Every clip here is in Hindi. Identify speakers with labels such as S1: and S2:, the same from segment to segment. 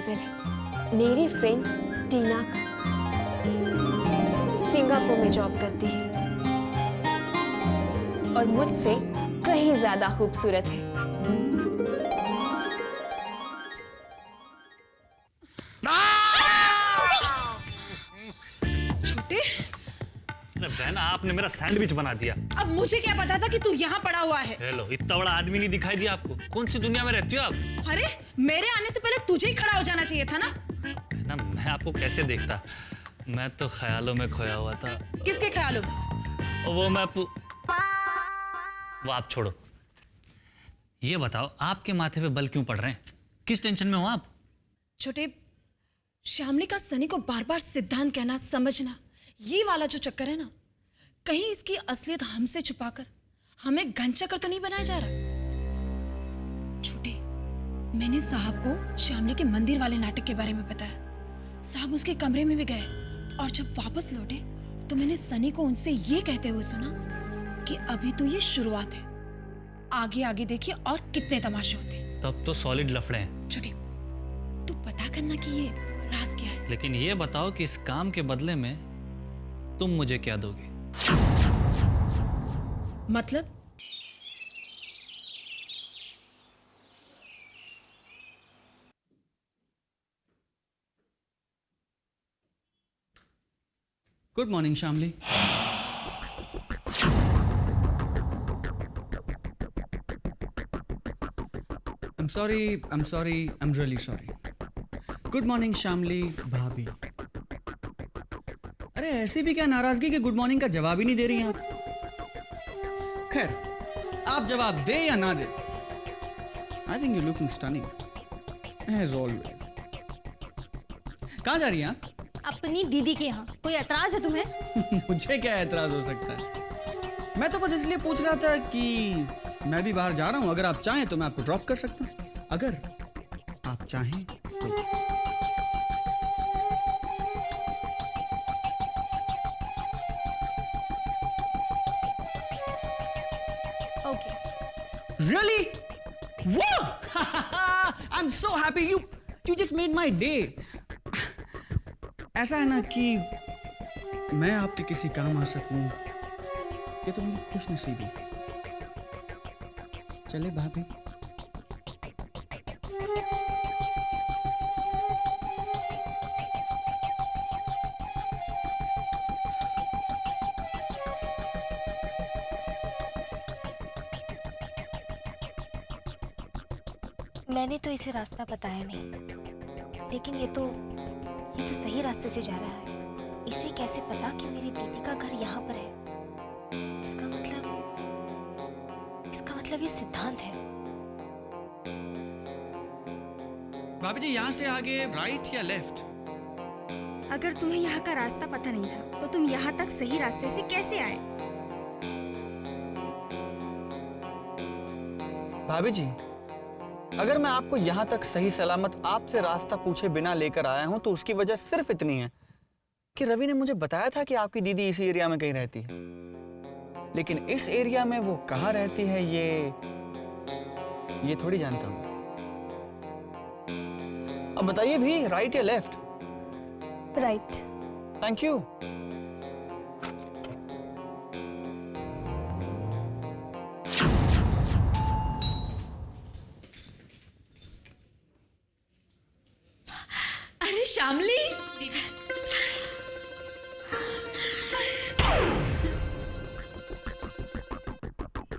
S1: प्रपोजल है मेरी फ्रेंड टीना का। सिंगापुर में जॉब करती है और मुझसे कहीं ज्यादा खूबसूरत है।
S2: छोटे,
S3: बहन आपने मेरा सैंडविच बना दिया।
S2: अब मुझे क्या पता था कि तू यहाँ पड़ा हुआ है।
S3: हेलो, इतना बड़ा आदमी नहीं दिखाई दिया आपको? कौन सी दुनिया में रहती हो आप?
S2: अरे मेरे आने से पहले तुझे ही खड़ा हो जाना चाहिए था ना।
S3: ना मैं आपको कैसे देखता, मैं तो ख्यालों में खोया हुआ था।
S2: किसके ख्यालों में?
S3: वो आप छोड़ो, ये बताओ आपके माथे पे बल क्यों पड़ रहे हैं? किस टेंशन में हो आप?
S2: छोटे, श्यामली का सनी को बार बार सिद्धांत कहना, समझना, ये वाला जो चक्कर है ना, कहीं इसकी असलियत हमसे छुपाकर हमें घनचक्कर तो नहीं बनाया जा रहा? छोटे, मैंने साहब को श्यामली के मंदिर वाले नाटक के बारे में बताया। साहब उसके कमरे में भी गए और जब वापस लौटे तो मैंने सनी को उनसे ये कहते हुए सुना कि अभी तो ये शुरुआत है, आगे आगे देखिए और कितने तमाशे होते हैं।
S3: तब तो सॉलिड लफड़े हैं।
S2: छोटे, तू पता करना कि ये राज क्या है।
S3: लेकिन ये बताओ कि इस काम के बदले में तुम मुझे क्या दोगे?
S2: मतलब?
S4: Good morning Shyamali. I'm sorry, I'm really sorry. Good morning Shyamali भाभी। अरे ऐसी भी क्या नाराजगी कि गुड मॉर्निंग का जवाब ही नहीं दे रही हैं आप? खैर, आप जवाब दे या ना दे, I think you looking stunning as always. कहाँ जा रही हैं आप?
S5: अपनी दीदी के यहाँ। कोई एतराज है तुम्हें?
S4: मुझे क्या एतराज हो सकता है? मैं तो बस इसलिए पूछ रहा था कि मैं भी बाहर जा रहा हूं, अगर आप चाहें तो मैं आपको ड्रॉप कर सकता हूं, अगर आप चाहें तो।
S5: Okay.
S4: Really? Wow! I'm so happy. You just made my day. ऐसा है ना कि मैं आपके किसी काम आ सकूं, ये तो मेरी खुशनसीबी। चले भाभी।
S5: मैंने तो इसे रास्ता बताया नहीं, लेकिन ये तो सही रास्ते से जा रहा है। इसे कैसे पता कि मेरी दीदी का घर यहाँ पर है? इसका मतलब ये सिद्धांत है।
S4: भाभी जी, यहां से आगे राइट या लेफ्ट?
S6: अगर तुम्हें यहाँ का रास्ता पता नहीं था तो तुम यहाँ तक सही रास्ते से कैसे आए?
S4: भाभी जी, अगर मैं आपको यहाँ तक सही सलामत आपसे रास्ता पूछे बिना लेकर आया हूं तो उसकी वजह सिर्फ इतनी है कि रवि ने मुझे बताया था कि आपकी दीदी इसी एरिया में कहीं रहती है, लेकिन इस एरिया में वो कहाँ रहती है ये थोड़ी जानता हूं। अब बताइए भी, राइट या लेफ्ट?
S5: राइट।
S4: Thank you.
S2: अरे श्यामली,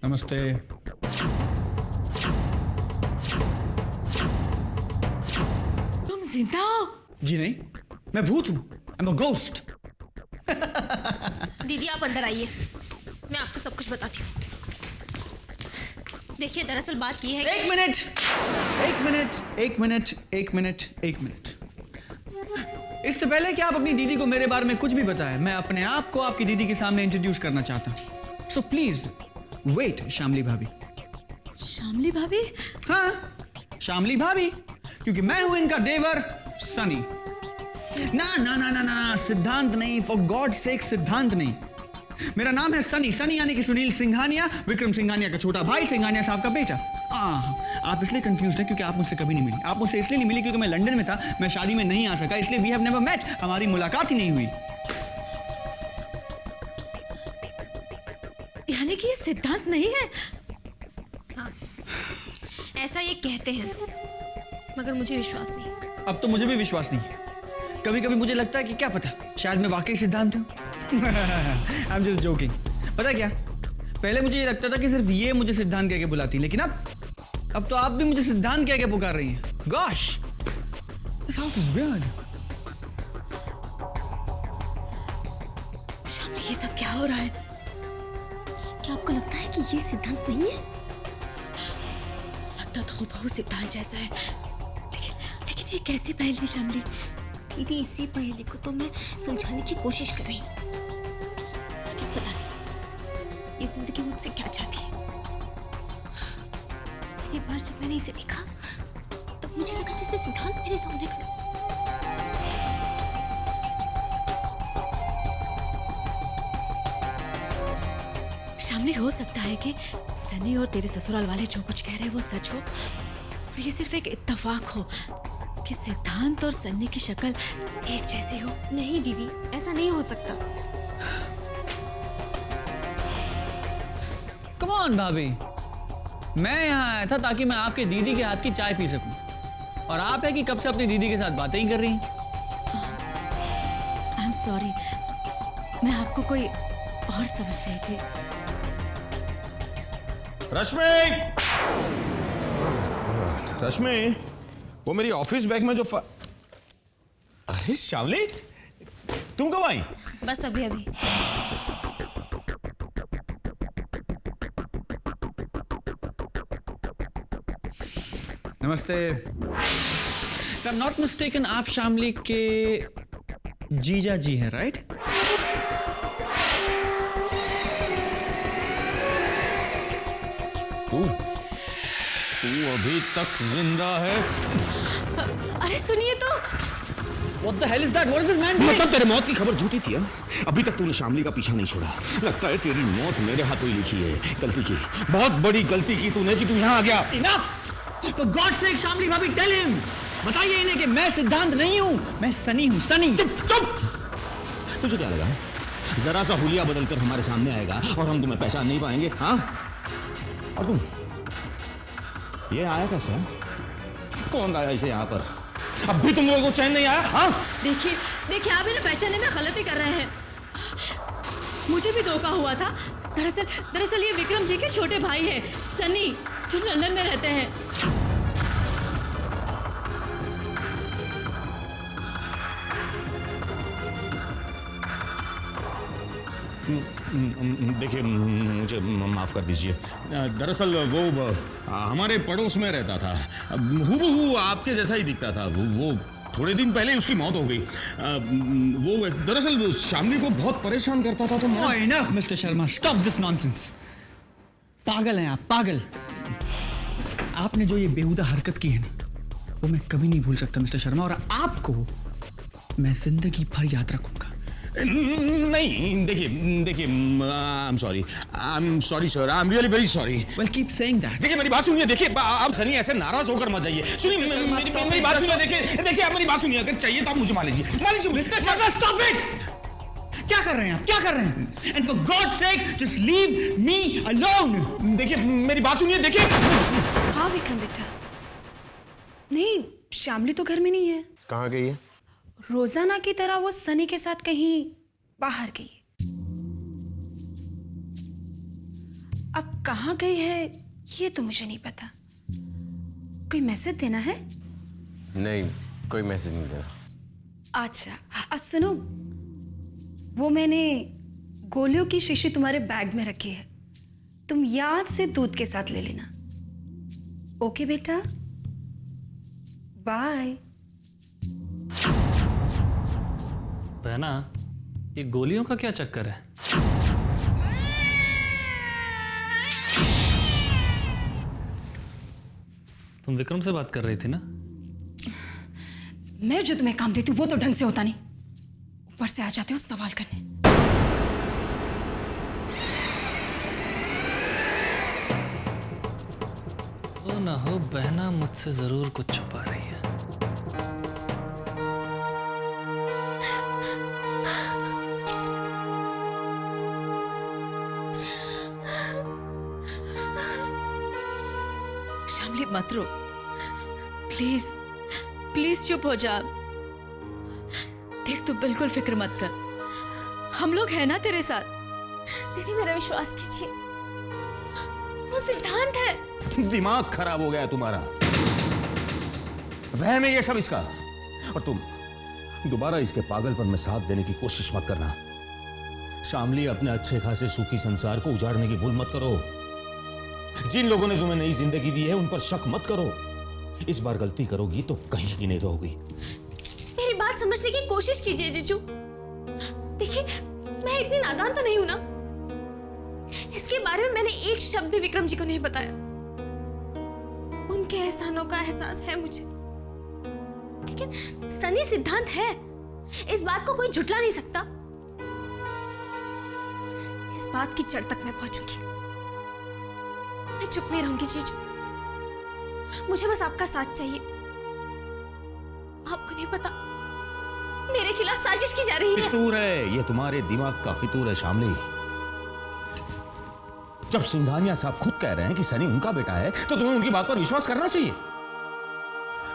S4: नमस्ते।
S2: तुम जिंदा हो?
S4: जी नहीं, मैं भूत हूं। I'm a ghost.
S5: दीदी आप अंदर आइए, मैं आपको सब कुछ बताती हूँ। देखिए दरअसल बात ये है कि... एक मिनट। इससे पहले कि आप अपनी दीदी को मेरे बारे में कुछ भी बताएं, मैं अपने आप को आपकी दीदी के सामने इंट्रोड्यूस करना चाहता हूं। सो प्लीज वेट श्यामली भाभी।
S2: श्यामली भाभी?
S4: हाँ, श्यामली भाभी, क्योंकि मैं हूं इनका देवर सनी। ना, सिद्धांत नहीं, फॉर गॉड सेक सिद्धांत नहीं। मेरा नाम है सनी। सनी यानी कि सुनील सिंघानिया, विक्रम सिंघानिया का छोटा भाई, सिंघानिया साहब का बेटा।
S5: आप इसलिए कंफ्यूज हैं क्योंकि आप मुझसे कभी नहीं मिली। आप मुझसे इसलिए नहीं मिली क्योंकि मैं लंदन में था, मैं शादी में नहीं आ सका, इसलिए वी हैव नेवर मेट, हमारी मुलाकात ही नहीं हुई।
S2: यानी कि ये सिद्धांत नहीं है?
S6: ऐसा ये कहते हैं, मगर मुझे विश्वास नहीं।
S5: अब तो मुझे भी विश्वास नहीं है। कभी कभी मुझे लगता है कि क्या पता, शायद मैं वाकई सिद्धांत हूँ। I am just joking. पता क्या, पहले मुझे ये लगता था कि सिर्फ ये मुझे सिद्धांत कह के बुलाती, लेकिन अब तो आप भी मुझे सिद्धांत कह के पुकार रही हैं। Gosh, this house is weird.
S2: Shamli, ये सब क्या हो रहा है?
S6: क्या आपको लगता है कि ये सिद्धांत नहीं है?
S2: लगता तो बहुत सिद्धांत जैसा है, लेकिन ये कैसी पहेली है शामली?
S6: दीदी, इसी पहेली को तो मैं सुलझाने की कोशिश कर रही हूँ, लेकिन पता नहीं ये जिंदगी मुझसे क्या चाहती है। पहली बार जब मैंने इसे देखा तब मुझे लगा जैसे सिद्धांत मेरे सामने खड़ा।
S2: शामली, हो सकता है कि सनी और तेरे ससुराल वाले जो कुछ कह रहे हैं वो सच हो, और ये सिर्फ एक इत्तेफाक हो कि सिद्धांत और सन्नी की शक्ल एक जैसी हो।
S6: नहीं दीदी, ऐसा नहीं हो सकता।
S5: कम ऑन भाभी, मैं यहाँ आया था ताकि मैं आपके दीदी के हाथ की चाय पी सकूं, और आप है कि कब से अपनी दीदी के साथ बातें ही कर रही हैं।
S2: आई एम सॉरी, मैं आपको कोई और समझ रही थी।
S7: रश्मि, रश्मि, वो मेरी ऑफिस बैग में जो अरे शामली, तुम कब आई?
S6: बस अभी अभी।
S5: नमस्ते। If I'm not mistaken, आप शामली के जीजा जी हैं, राइट?
S7: तू अभी तक जिंदा है?
S2: अरे सुनिए तो।
S5: What the hell is that? What is this man doing?
S7: मतलब तेरे मौत की खबर झूठी थी? अभी तक तूने शामली का पीछा नहीं छोड़ा। लगता है तेरी मौत मेरे हाथों ही लिखी है। गलती की, बहुत बड़ी गलती की तूने कि तू यहाँ आ गया।
S5: Enough! For God's sake, Shamli भाभी, tell him. बताइए इन्हें कि मैं सिद्धांत नहीं हूँ, मैं सनी हूँ, सनी।
S7: चुप! तुझे क्या लगा? जरा सा हुलिया बदलकर हमारे सामने आएगा और हम तुम्हें पहचान नहीं पाएंगे? हाँ? और तुम ये आया कैसे? कौन आया इसे यहाँ पर? अब भी तुम लोगों को चैन नहीं आया? हाँ?
S2: देखिए, आप इन्हें पहचानने में गलती कर रहे हैं। मुझे भी धोखा हुआ था। दरअसल ये विक्रम जी के छोटे भाई हैं, सनी, जो लंदन में रहते हैं।
S7: देखिए, मुझे माफ कर दीजिए। दरअसल वो हमारे पड़ोस में रहता था, हूबहू आपके जैसा ही दिखता था। वो थोड़े दिन पहले उसकी मौत हो गई। वो दरअसल शामली को बहुत परेशान करता था। तो
S5: Oh, enough, Mr. Sharma. Stop this nonsense. पागल हैं आप, पागल। आपने जो ये बेहुदा हरकत की है ना, वो मैं कभी नहीं भूल सकता मिस्टर शर्मा, और आपको मैं जिंदगी भर याद रखूंगा।
S7: नहीं, देखिए, I am sorry sir, I am really very sorry.
S5: Well, keep saying that.
S7: देखिए, मेरी बात सुनिए। देखिए, आप सनी ऐसे नाराज होकर मत जाइए। सुनिए, मेरी बात सुनिए। देखिए, आप मेरी बात सुनिए। अगर चाहिए तो आप मुझे मान लीजिए।
S5: Mister Sharma, stop it! क्या कर रहे हैं आप? क्या कर रहे हैं? And for God's sake, just leave me alone.
S7: देखिए, मेरी बात सुनिए। देखिए,
S2: हाँ विक्रम बेटा, नहीं, शामली तो घर में नहीं है।
S8: कहाँ गई है?
S2: रोजाना की तरह वो सनी के साथ कहीं बाहर गई है। अब कहाँ गई है ये तो मुझे नहीं पता। कोई मैसेज देना है?
S8: नहीं, कोई मैसेज नहीं देना।
S2: अच्छा, आज सुनो, वो मैंने गोलियों की शीशी तुम्हारे बैग में रखी है, तुम याद से दूध के साथ ले लेना। ओके बेटा, बाय।
S3: बहना, ये गोलियों का क्या चक्कर है? तुम विक्रम से बात कर रही थी ना?
S2: मैं जो तुम्हें काम देती हूँ वो तो ढंग से होता नहीं, ऊपर से आ जाते हो सवाल करने।
S3: हो ना हो, बहना मुझसे जरूर कुछ छुपा रही है।
S2: शामली मत रो, प्लीज प्लीज चुप हो जा। देख तू बिल्कुल फिक्र मत कर, हम लोग हैं ना तेरे साथ।
S6: दीदी मेरा विश्वास कीजिए, वो सिद्धांत है।
S7: दिमाग खराब हो गया तुम्हारा। वहम है ये सब इसका। और तुम दोबारा इसके पागलपन में साथ देने की कोशिश मत करना। शामली, अपने अच्छे खासे सुखी संसार को उजाड़ने की भूल मत करो। जिन लोगों ने तुम्हें नई जिंदगी दी है उन पर शक मत करो। इस बार गलती करोगी तो कहीं की नहीं रहोगी।
S6: मेरी बात समझने की कोशिश कीजिए जीजू। देखिए, मैं इतनी नादान तो नहीं हूं ना। इसके बारे में मैंने एक शब्द भी विक्रम जी को नहीं बताया। उनके एहसानों का एहसास है मुझे, लेकिन सनी सिद्धांत है, इस बात को कोई झुटला नहीं सकता। इस बात की जड़ तक मैं पहुंचूंगी। मैं चुप नहीं रहूंगी जीजू। मुझे बस आपका साथ चाहिए। आपको नहीं पता मेरे खिलाफ साजिश की जा रही है।
S7: फितूर है ये, तुम्हारे दिमाग का फितूर है शामली। जब सिंघानिया साहब खुद कह रहे हैं कि सनी उनका बेटा है तो तुम्हें उनकी बात पर विश्वास करना चाहिए।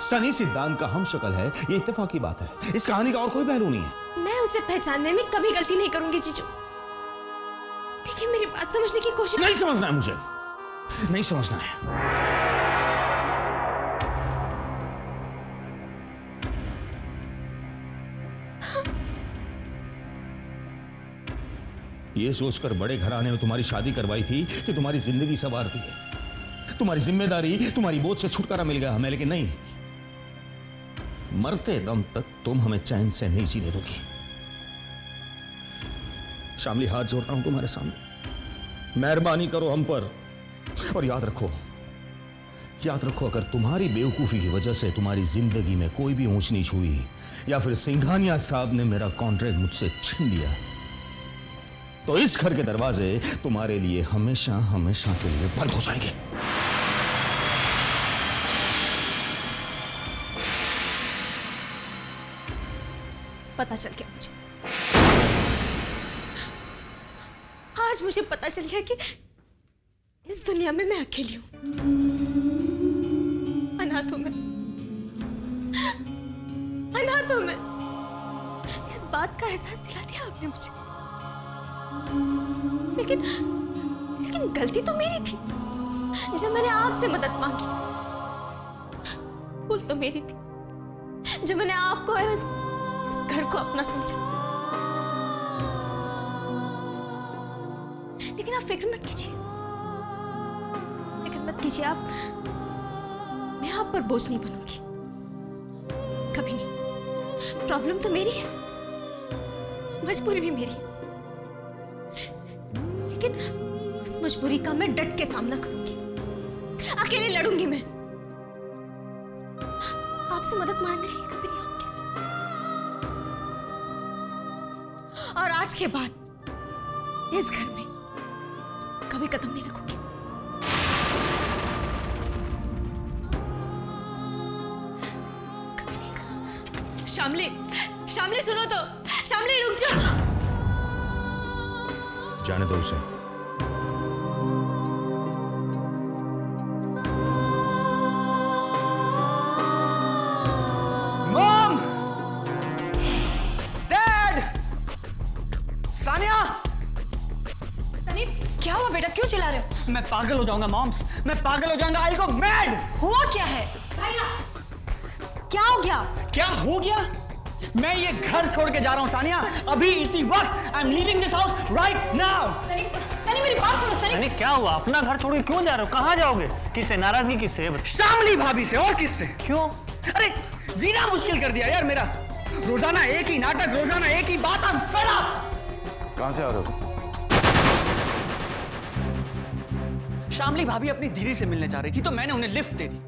S7: सनी सिद्धांत का हम शक्ल है, ये इत्तेफाकी बात है। इस कहानी का और कोई पहलू नहीं है।
S6: मैं उसे पहचानने में कभी गलती नहीं करूंगी जीजू। देखिए, मेरी बात समझने की कोशिश।
S7: नहीं समझना है मुझे, नहीं समझना है। ये सोचकर बड़े घराने में तुम्हारी शादी करवाई थी कि तुम्हारी जिंदगी संवारती है, तुम्हारी जिम्मेदारी, तुम्हारी बोझ से छुटकारा मिल गया हमें। लेकिन नहीं, मरते दम तक तुम हमें चैन से नहीं जीने दोगी। शामली, हाथ जोड़ता हूं तुम्हारे सामने, मेहरबानी करो हम पर। और याद रखो, अगर तुम्हारी बेवकूफी की वजह से तुम्हारी जिंदगी में कोई भी ऊंच नीच हुई या फिर सिंघानिया साहब ने मेरा कॉन्ट्रैक्ट मुझसे छीन लिया तो इस घर के दरवाजे तुम्हारे लिए हमेशा हमेशा के लिए बंद हो जाएंगे।
S6: पता चल गया मुझे, आज मुझे पता चल गया कि इस दुनिया में मैं अकेली हूं, अनाथ हूं मैं, अनाथ हूं मैं। इस बात का एहसास दिला दिया आपने मुझे। लेकिन गलती तो मेरी थी जब मैंने आपसे मदद मांगी। भूल तो मेरी थी जब मैंने आपको और इस घर को अपना समझा। लेकिन आप फिक्र मत कीजिए, आप। मैं आप पर बोझ नहीं बनूंगी, कभी नहीं। प्रॉब्लम तो मेरी है, मजबूरी भी मेरी है, लेकिन उस मजबूरी का मैं डट के सामना करूंगी, अकेले लड़ूंगी मैं। आपसे मदद मांगने के लिए कभी नहीं आऊंगी। और आज के बाद इस घर में कभी कदम नहीं रखूंगी। कभी नहीं। शामली सुनो तो, शामली रुक जाओ।
S7: जाने दो उसे।
S5: Mom, dad, Sania.
S2: सनी, क्या हुआ बेटा, क्यों चिल्ला रहे हो?
S5: मैं पागल हो जाऊंगा मॉम्स, मैं पागल हो जाऊंगा। आई गो मैड।
S2: हुआ क्या है? क्या हो गया?
S5: क्या हो गया? मैं ये घर छोड़ के जा रहा हूं सानिया, अभी इसी वक्त। I am leaving this house right now.
S2: Sunny मेरी बात सुनो।
S3: सनी क्या हुआ? अपना घर छोड़ के क्यों जा रहे हो? कहाँ जाओगे? किससे? नाराजगी किससे?
S5: शामली भाभी से। और किससे?
S3: क्यों?
S5: अरे जीना मुश्किल कर दिया यार मेरा। रोजाना एक ही नाटक, रोजाना एक ही बात। I am fed up.
S8: कहां से आ रहे हो?
S5: शामली भाभी अपनी दीदी से मिलने जा रही थी तो मैंने उन्हें लिफ्ट दे दी।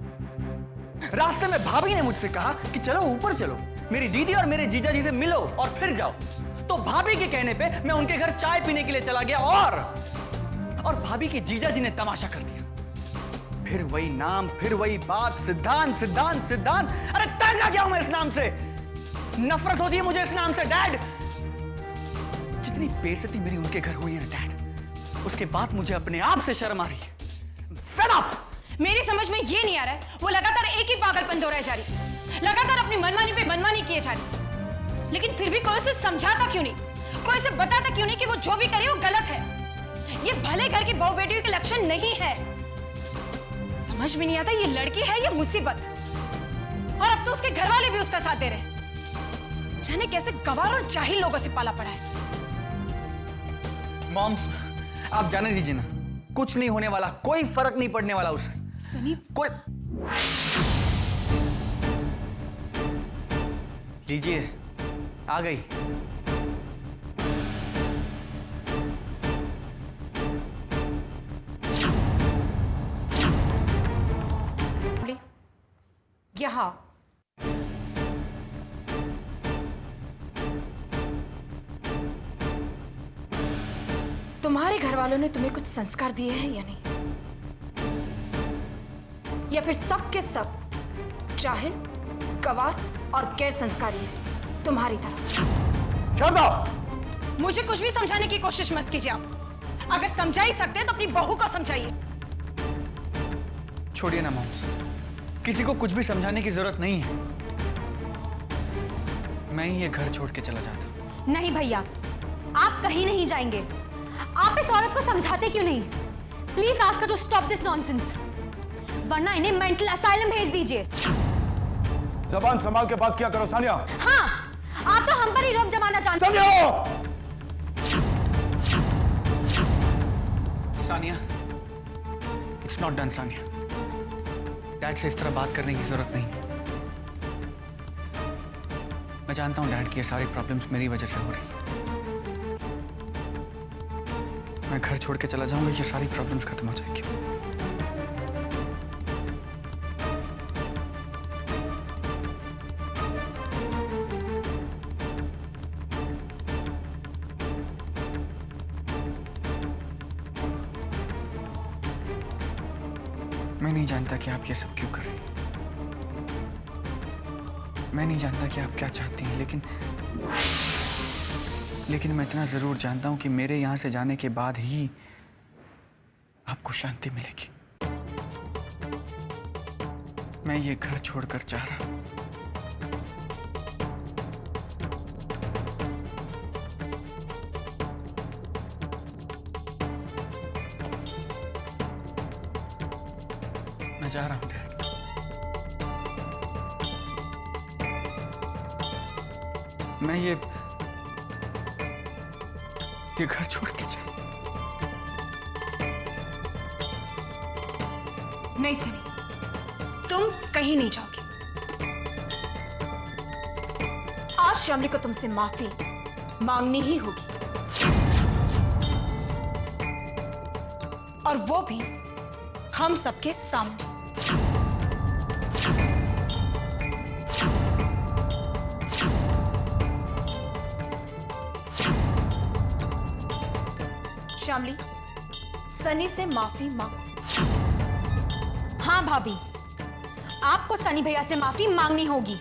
S5: रास्ते में भाभी ने मुझसे कहा कि चलो ऊपर चलो, मेरी दीदी और मेरे जीजा जी से मिलो और फिर जाओ। तो भाभी के कहने पे मैं उनके घर चाय पीने के लिए चला गया और भाभी के जीजा जी ने तमाशा कर दिया।
S4: फिर वही नाम, फिर वही बात, सिद्धांत सिद्धांत सिद्धांत। अरे तंग आ गया हूं मैं इस नाम से। नफरत होती है मुझे इस नाम से डैड। जितनी बेइज्जती मेरी उनके घर हुई है ना डैड, उसके बाद मुझे अपने आप से शर्म आ रही है। Fed up!
S2: मेरी समझ में ये नहीं आ रहा है, वो लगातार एक ही पागलपन दोहराए जा रही, लगातार अपनी मनमानी पे मनमानी किए जा रही, लेकिन फिर भी कोई उसे समझाता क्यों नहीं, कोई उसे बताता क्यों नहीं कि वो जो भी करे वो गलत है। ये भले घर की बहू बेटियों के लक्षण नहीं है। समझ में नहीं आता ये लड़की है या मुसीबत। और अब तो उसके घर वाले भी उसका साथ दे रहे। जाने कैसे गवार और जाहिल लोगों से पाला पड़ा है।
S4: मॉम्स, आप जाने दीजिए ना, कुछ नहीं होने वाला, कोई फर्क नहीं पड़ने वाला उसे।
S2: सनी,
S4: कोई लीजिए, आ गई।
S2: यहाँ तुम्हारे घर वालों ने तुम्हें कुछ संस्कार दिए हैं या नहीं, या फिर सब के सब जाहिल, गवार और गैर संस्कारी है तुम्हारी तरह।
S4: छोड़ दो।
S2: मुझे कुछ भी समझाने की कोशिश मत कीजिए आप। अगर समझा ही सकते हैं तो अपनी बहू को समझाइए।
S4: छोड़िए ना मॉम्स, किसी को कुछ भी समझाने की जरूरत नहीं है। मैं ही ये घर छोड़ के चला जाता हूं।
S6: नहीं भैया, आप कहीं नहीं जाएंगे। आप इस औरत को समझाते क्यों नहीं? Please ask her to stop this nonsense, वरना इन्हें मेंटल असाइलम भेज दीजिए।
S7: जबान संभाल के बात किया करो सानिया।
S6: हाँ, आप तो हम पर ही रोब जमाना चाहते हैं।
S7: समझो।
S4: Sania, it's not done Sania. Dad से इस तरह बात करने की जरूरत नहीं। मैं जानता हूं डैड की ये सारी प्रॉब्लम्स मेरी वजह से हो रही है। मैं घर छोड़ के चला जाऊंगा, ये सारी प्रॉब्लम्स खत्म हो जाएंगी। मैं नहीं जानता कि आप ये सब क्यों कर रही हैं। मैं नहीं जानता कि आप क्या चाहती हैं, लेकिन मैं इतना जरूर जानता हूं कि मेरे यहां से जाने के बाद ही आपको शांति मिलेगी। मैं ये घर छोड़कर जा रहा हूं। मैं जा रहा हूं डैड। मैं ये घर छोड़ के जा।
S2: नहीं सनी, तुम कहीं नहीं जाओगी। आज श्यामली को तुमसे माफी मांगनी ही होगी, और वो भी हम सबके सामने। श्यामली, सनी से माफी मांगो।
S6: हाँ भाभी, आपको सनी भैया से माफी मांगनी होगी।